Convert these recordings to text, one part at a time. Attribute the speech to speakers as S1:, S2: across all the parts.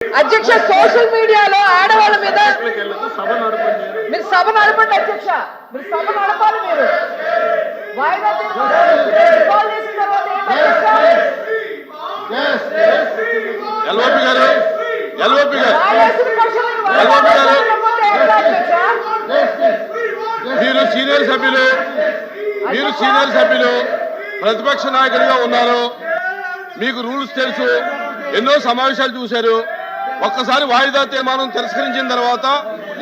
S1: అధ్యక్ష సోషల్ మీడియాలో ఆడవాళ్ళ మీద మీరు సభ నడపండి అధ్యక్ష, మీరు సభ నడపాలి. మీరు వాయిదా
S2: మీరు సీనియర్ సభ్యులు ప్రతిపక్ష నాయకుడిగా ఉన్నారు, మీకు రూల్స్ తెలుసు, ఎన్నో సమావేశాలు చూశారు. ఒక్కసారి వాయిదా తీర్మానం తిరస్కరించిన తర్వాత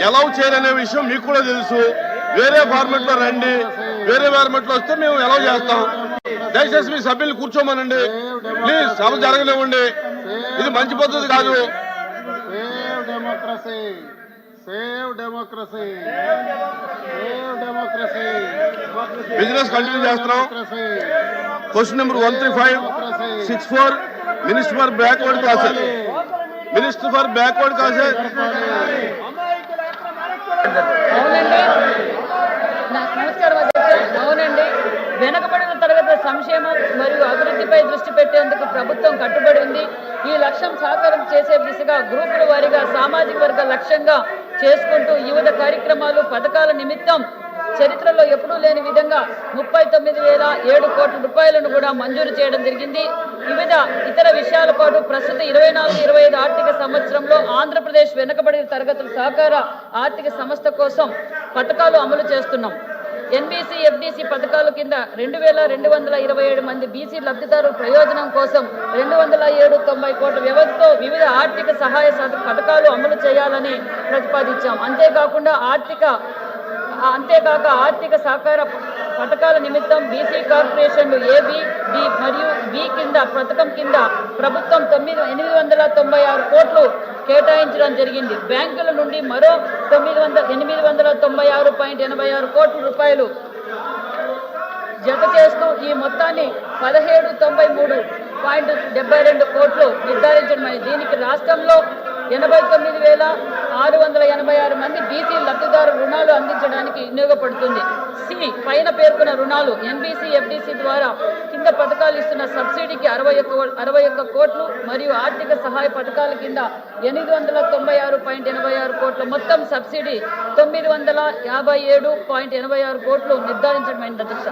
S2: ఎలా చేయాలనే విషయం మీకు కూడా తెలుసు. వేరే ఫార్మెట్ లో రండి, వేరే ఫార్మెట్ లో వస్తే మేము ఎలా చేస్తాం. దయచేసి మీ సభ్యులు కూర్చోమనండి ప్లీజ్, సభ జరగనివ్వండి. ఇది మంచి పద్ధతి కాదు. బిజినెస్ కంటిన్యూ చేస్తున్నాం. Question number 13564 minister for backward classes.
S1: అవునండి, వెనుకబడిన తరగతుల సంక్షేమం మరియు అభివృద్ధిపై దృష్టి పెట్టేందుకు ప్రభుత్వం కట్టుబడి ఉంది. ఈ లక్ష్యం సాకారం చేసే దిశగా గ్రూపుల వారీగా సామాజిక వర్గ లక్ష్యంగా చేసుకుంటూ వివిధ కార్యక్రమాలు పథకాల నిమిత్తం చరిత్రలో ఎప్పుడూ లేని విధంగా 39,007 కోట్ల రూపాయలను కూడా మంజూరు చేయడం జరిగింది. వివిధ ఇతర విషయాల పాటు ప్రస్తుత 24-25 ఆర్థిక సంవత్సరంలో ఆంధ్రప్రదేశ్ వెనుకబడిన తరగతుల సహకార ఆర్థిక సంస్థ కోసం పథకాలు అమలు చేస్తున్నాం. ఎన్బీసీ ఎఫ్డీసీ పథకాల కింద 2,227 మంది బీసీ లబ్ధిదారుల ప్రయోజనం కోసం 207.90 కోట్ల వ్యవధితో వివిధ ఆర్థిక సహాయ పథకాలు అమలు చేయాలని ప్రతిపాదించాం. అంతేకాక ఆర్థిక సహకార పథకాల నిమిత్తం బీసీ కార్పొరేషన్లు ఏబి డి మరియు బి కింద పథకం కింద ప్రభుత్వం 896 కోట్లు కేటాయించడం జరిగింది. బ్యాంకుల నుండి మరో 896.86 కోట్ల రూపాయలు జత చేస్తూ ఈ మొత్తాన్ని 1793.72 కోట్లు నిర్ధారించడమైంది. దీనికి రాష్ట్రంలో 89,686 మంది బీసీ లబ్ధిదారు రుణాలు అందించడానికి వినియోగపడుతుంది. సి పైన పేర్కొన్న రుణాలు ఎన్బీసీ ఎఫ్డీసీ ద్వారా కింద పథకాలు ఇస్తున్న సబ్సిడీకి 61 కోట్లు మరియు ఆర్థిక సహాయ పథకాల కింద 896.86 కోట్ల మొత్తం సబ్సిడీ 957.86 కోట్లు నిర్ధారించడమైంది. అధ్యక్ష,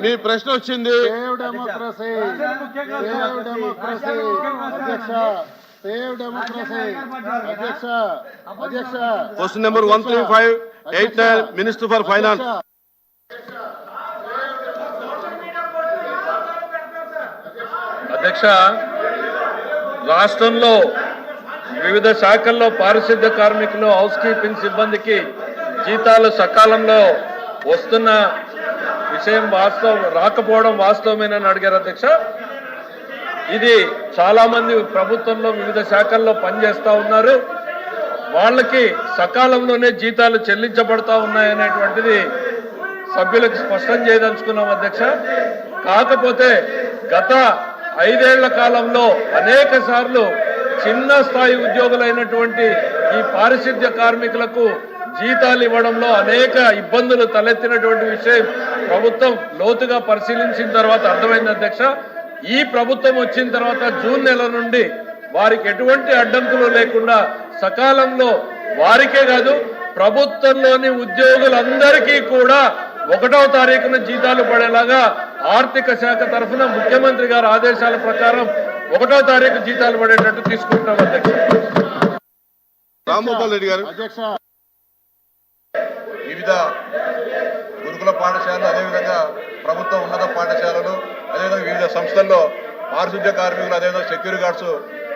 S2: మీ ప్రశ్న వచ్చింది. Question number 13589 minister for finance.
S3: అధ్యక్ష, రాష్ట్రంలో వివిధ శాఖల్లో పారిశుద్ధ్య కార్మికులు, హౌస్ కీపింగ్ సిబ్బందికి జీతాలు సకాలంలో వస్తున్న విషయం రాకపోవడం వాస్తవమేనని అడిగారు అధ్యక్ష. ఇది చాలా మంది ప్రభుత్వంలో వివిధ శాఖల్లో పనిచేస్తూ ఉన్నారు, వాళ్ళకి సకాలంలోనే జీతాలు చెల్లించబడతా ఉన్నాయనేటువంటిది సభ్యులకు స్పష్టం చేయదలుచుకున్నాం అధ్యక్ష. కాకపోతే గత 5 ఏళ్ల కాలంలో అనేక సార్లు చిన్న స్థాయి ఉద్యోగులైనటువంటి ఈ పారిశుద్ధ్య కార్మికులకు జీతాలు ఇవ్వడంలో అనేక ఇబ్బందులు తలెత్తినటువంటి విషయం ప్రభుత్వం లోతుగా పరిశీలించిన తర్వాత అర్థమైంది అధ్యక్ష. ఈ ప్రభుత్వం వచ్చిన తర్వాత జూన్ నెల నుండి వారికి ఎటువంటి అడ్డంకులు లేకుండా సకాలంలో వారికే కాదు ప్రభుత్వంలోని ఉద్యోగులందరికీ కూడా 1వ తారీఖున జీతాలు పడేలాగా ఆర్థిక శాఖ తరఫున ముఖ్యమంత్రి గారి ఆదేశాల ప్రకారం 1వ తారీఖు జీతాలు పడేటట్టు తీసుకుంటున్నాం అధ్యక్ష.
S2: రామ్మోహన్ రెడ్డి గారు.
S4: వివిధ గురుకుల పాఠశాలలు, అదేవిధంగా ప్రభుత్వ ఉన్నత పాఠశాలలు, అదేవిధంగా వివిధ సంస్థల్లో పారిశుద్ధ్య కార్మికులు, అదేవిధంగా సెక్యూరిటీ గార్డ్స్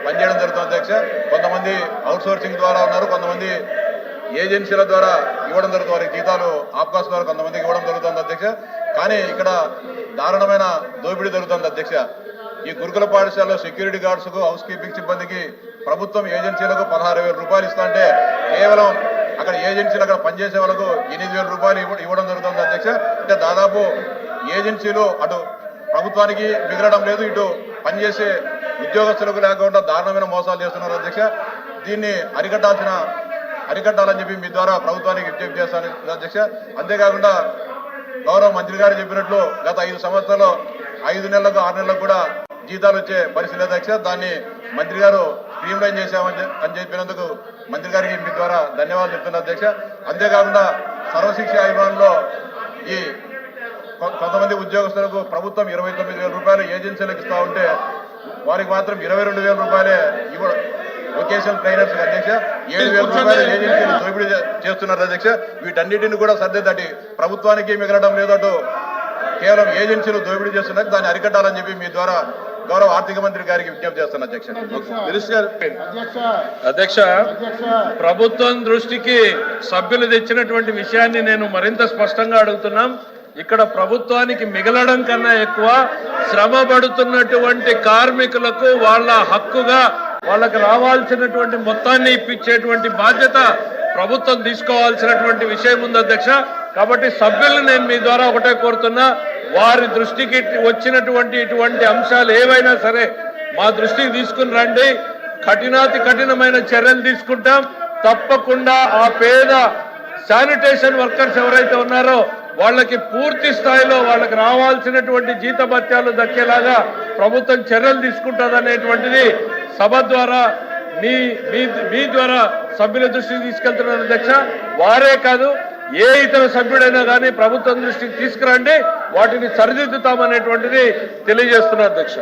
S4: పనిచేయడం జరుగుతుంది అధ్యక్ష. కొంతమంది అవుట్ సోర్సింగ్ ద్వారా ఉన్నారు, కొంతమంది ఏజెన్సీల ద్వారా ఇవ్వడం జరుగుతుంది. వారికి జీతాలు ఆప్కాస్ ద్వారా కొంతమందికి ఇవ్వడం జరుగుతుంది అధ్యక్ష. కానీ ఇక్కడ దారుణమైన దోపిడీ జరుగుతుంది అధ్యక్ష. ఈ గురుకుల పాఠశాలలో సెక్యూరిటీ గార్డ్స్కు, హౌస్ కీపింగ్ సిబ్బందికి ప్రభుత్వం ఏజెన్సీలకు 16,000 రూపాయలు ఇస్తా అంటే కేవలం అక్కడ ఏజెన్సీలు అక్కడ పనిచేసే వాళ్ళకు 8,000 రూపాయలు ఇవ్వడం జరుగుతుంది అధ్యక్ష. అంటే దాదాపు ఏజెన్సీలు అటు ప్రభుత్వానికి మిగలడం లేదు, ఇటు పనిచేసే ఉద్యోగస్తులకు లేకుండా దారుణమైన మోసాలు చేస్తున్నారు అధ్యక్ష. దీన్ని అరికట్టాలని చెప్పి మీ ద్వారా ప్రభుత్వానికి విజ్ఞప్తి చేస్తాను అధ్యక్ష. అంతేకాకుండా గౌరవ మంత్రి గారు చెప్పినట్లు గత 5 సంవత్సరాలు 5 నెలలకు 6 నెలలకు కూడా జీతాలు వచ్చే పరిస్థితి అధ్యక్ష. దాన్ని మంత్రి గారు స్ట్రీమ్ లైన్ చేశామని చెప్పినందుకు మంత్రి గారికి మీ ద్వారా ధన్యవాదాలు చెప్తున్నారు అధ్యక్ష. అంతేకాకుండా సర్వశిక్ష అభియాన్లో ఈ కొంతమంది ఉద్యోగస్తులకు ప్రభుత్వం 29,000 రూపాయలు ఏజెన్సీలకు ఇస్తా ఉంటే వారికి మాత్రం 22,000 రూపాయలే వొకేషనల్ ట్రైనర్స్ అధ్యక్ష. 7,000 రూపాయలు ఏజెన్సీలు దోపిడీ చేస్తున్నారు అధ్యక్ష. వీటన్నిటిని కూడా సర్దిద్దటి ప్రభుత్వానికి మిగలడం లేదటు కేవలం ఏజెన్సీలు దోపిడీ చేస్తున్నారు. దాన్ని అరికట్టాలని చెప్పి మీ ద్వారా గౌరవ ఆర్థిక మంత్రి గారికి విజ్ఞప్తి చేస్తున్నారు అధ్యక్ష.
S2: మినిస్టర్
S3: అధ్యక్ష, ప్రభుత్వం దృష్టికి సభ్యులు తెచ్చినటువంటి విషయాన్ని నేను మరింత స్పష్టంగా అడుగుతున్నాం. ఇక్కడ ప్రభుత్వానికి మిగలడం కన్నా ఎక్కువ శ్రమ పడుతున్నటువంటి కార్మికులకు వాళ్ళ హక్కుగా వాళ్ళకి రావాల్సినటువంటి మొత్తాన్ని ఇప్పించేటువంటి బాధ్యత ప్రభుత్వం తీసుకోవాల్సినటువంటి విషయం ఉంది అధ్యక్ష. కాబట్టి సభ్యులను నేను మీ ద్వారా ఒకటే కోరుతున్నా, వారి దృష్టికి వచ్చినటువంటి ఇటువంటి అంశాలు ఏవైనా సరే మా దృష్టికి తీసుకుని రండి. కఠినమైన చర్యలు తీసుకుంటాం. తప్పకుండా ఆ పేద శానిటేషన్ వర్కర్స్ ఎవరైతే ఉన్నారో వాళ్ళకి పూర్తి స్థాయిలో వాళ్ళకి రావాల్సినటువంటి జీతభత్యాలు దక్కేలాగా ప్రభుత్వం చర్యలు తీసుకుంటుందనేటువంటిది సభ ద్వారా మీ ద్వారా సభ్యుల దృష్టికి తీసుకెళ్తున్నారు అధ్యక్ష. వారే కాదు, ఏ ఇతర సభ్యుడైనా కానీ ప్రభుత్వం దృష్టికి తీసుకురండి, వాటిని సరిదిద్దుతామనేటువంటిది తెలియజేస్తున్నారు అధ్యక్ష.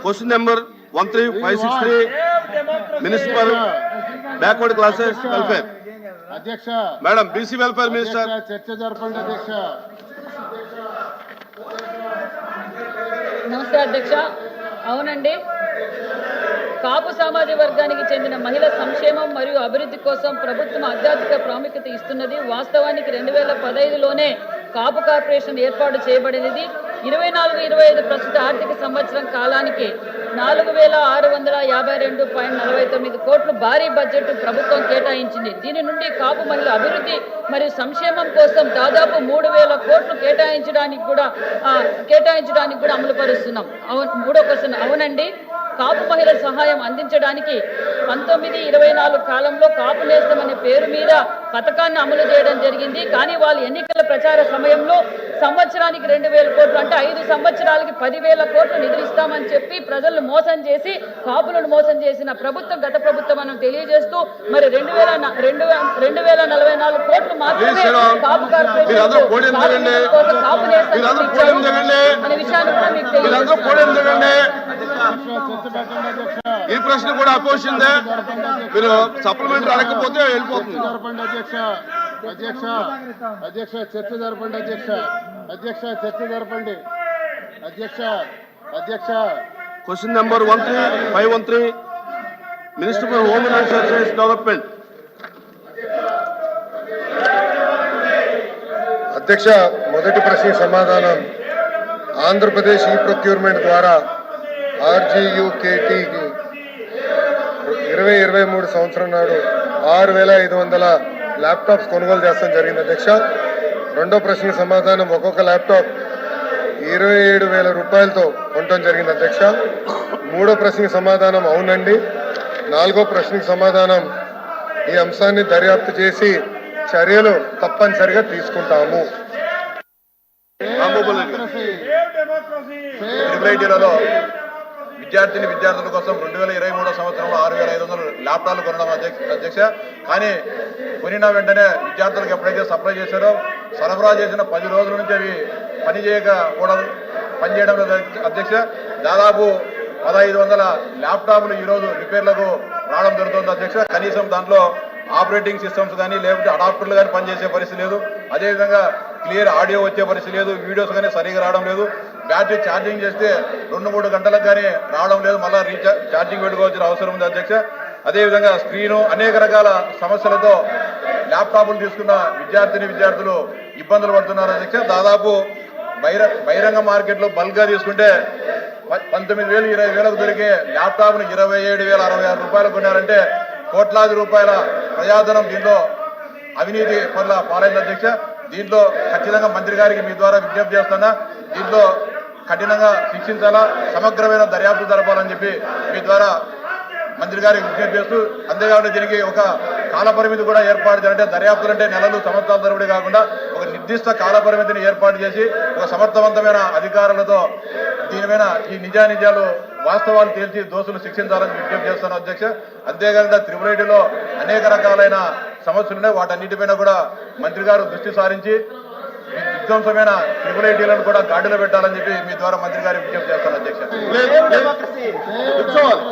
S2: Question number 13563 municipal backward classes welfare
S5: అధ్యక్ష.
S2: Madam BC welfare minister.
S5: చర్చ జరపండి అధ్యక్ష.
S1: నమస్తే అధ్యక్ష. అవునండి, కాపు సామాజిక వర్గానికి చెందిన మహిళా సంక్షేమం మరియు అభివృద్ధి కోసం ప్రభుత్వం అత్యధిక ప్రాముఖ్యత ఇస్తున్నది. వాస్తవానికి 2015లోనే కాపు కార్పొరేషన్ ఏర్పాటు చేయబడినది. 24-25 ప్రస్తుత ఆర్థిక సంవత్సరం కాలానికి 4,652.49 కోట్లు భారీ బడ్జెట్ ప్రభుత్వం కేటాయించింది. దీని నుండి కాపు మహిళల అభివృద్ధి మరియు సంక్షేమం కోసం దాదాపు 3,000 కోట్లు కేటాయించడానికి కూడా అమలు పరుస్తున్నాం. మూడో క్వశ్చన్, అవునండి, కాపు మహిళల సహాయం అందించడానికి 1924 కాలంలో కాపు నేస్తం అనే పేరు మీద పథకాన్ని అమలు చేయడం జరిగింది. కానీ వాళ్ళు ఎన్నికల ప్రచార సమయంలో సంవత్సరానికి 2,000 కోట్లు అంటే 5 సంవత్సరాలకి 10,000 కోట్లు నిధులు ఇస్తామని చెప్పి ప్రజలను మోసం చేసి కాపులను మోసం చేసిన ప్రభుత్వం గత ప్రభుత్వం మనం తెలియజేస్తూ మరి 2,044 కోట్లు మాత్రమే కాపు కార్పొరేషన్ కాపు నేస్తం అనే విషయాన్ని కూడా మీకు తెలియజేస్తున్నాను.
S2: ఈ ప్రశ్న కూడా అపోజిందే, మీరు సప్లిమెంటరీ అడగకపోతే వెళ్ళిపోతుంది.
S5: అధ్యక్ష చర్చ జరపండి అధ్యక్ష చర్చ జరపండి అధ్యక్ష.
S2: Question number 13513 minister for home and services development.
S6: అధ్యక్ష, మొదటి ప్రశ్న సమాధానం. ఆంధ్రప్రదేశ్ ఈ ప్రొక్యూర్మెంట్ ద్వారా RGUKTకి 2023 సంవత్సరం నాడు 6,500 ల్యాప్టాప్స్ కొనుగోలు చేస్తాం జరిగింది అధ్యక్ష. రెండో ప్రశ్న సమాధానం, ఒక్కొక్క ల్యాప్టాప్ 27,000 రూపాయలతో కొనడం జరిగింది అధ్యక్ష. మూడో ప్రశ్నకి సమాధానం అవునండి. నాలుగో ప్రశ్నకి సమాధానం, ఈ అంశాన్ని దర్యాప్తు చేసి చర్యలు తప్పనిసరిగా తీసుకుంటాము.
S4: ట్రిపుల్ విద్యార్థుల కోసం 2023 సంవత్సరంలో 6,500 ల్యాప్టాప్లు కొనడం అధ్యక్ష. కానీ కొనిన వెంటనే విద్యార్థులకు ఎప్పుడైతే సప్లై చేశారో సరఫరా చేసిన 10 రోజుల నుంచి అవి పనిచేయడం లేదు అధ్యక్ష. దాదాపు 1,500 ల్యాప్టాప్లు ఈరోజు రిపేర్లకు రావడం జరుగుతుంది అధ్యక్ష. కనీసం దాంట్లో ఆపరేటింగ్ సిస్టమ్స్ కానీ లేకపోతే అడాప్టర్లు కానీ పనిచేసే పరిస్థితి లేదు. అదేవిధంగా క్లియర్ ఆడియో వచ్చే పరిస్థితి లేదు. వీడియోస్ కానీ సరిగా రావడం లేదు. బ్యాటరీ ఛార్జింగ్ చేస్తే 2-3 గంటలకు కానీ రావడం లేదు. మళ్ళీ ఛార్జింగ్ పెట్టుకోవాల్సిన అవసరం ఉంది అధ్యక్ష. అదేవిధంగా స్క్రీను అనేక రకాల సమస్యలతో ల్యాప్టాప్లు తీసుకున్న విద్యార్థులు ఇబ్బందులు పడుతున్నారు అధ్యక్ష. దాదాపు బహిరంగ మార్కెట్లో బల్క్గా తీసుకుంటే 19,000-20,000 దొరికే ల్యాప్టాప్ను 27,066 రూపాయలు కొన్నారంటే కోట్లాది రూపాయల ప్రజాధనం దీంట్లో అవినీతి పనుల పాలైంది అధ్యక్ష. దీంట్లో ఖచ్చితంగా మంత్రి గారికి మీ ద్వారా విజ్ఞప్తి చేస్తున్నా, దీంట్లో కఠినంగా శిక్షించాలా, సమగ్రమైన దర్యాప్తు జరపాలని చెప్పి మీ ద్వారా మంత్రి గారికి విజ్ఞప్తి చేస్తూ, అంతేకాకుండా దీనికి ఒక కాలపరిమితి కూడా ఏర్పాటు చేయాలంటే దర్యాప్తులు అంటే నెలలు సంవత్సరాల తరబడి కాకుండా ఒక నిర్దిష్ట కాలపరిమితిని ఏర్పాటు చేసి ఒక సమర్థవంతమైన అధికారులతో దీనిపైన ఈ నిజానిజాలు వాస్తవాలు తేల్చి దోషులు శిక్షించాలని విజ్ఞప్తి చేస్తాను అధ్యక్ష. అంతేకాకుండా త్రిపుల్ ఐటీలో అనేక రకాలైన సమస్యలు ఉన్నాయి. వాటన్నిటిపైన కూడా మంత్రి గారు దృష్టి సారించి విధ్వంసమైన త్రిపుల్ ఐటీలను కూడా గాడిలో పెట్టాలని చెప్పి మీ ద్వారా మంత్రి గారికి విజ్ఞప్తి చేస్తాను అధ్యక్ష.
S2: కూర్చోవాలి.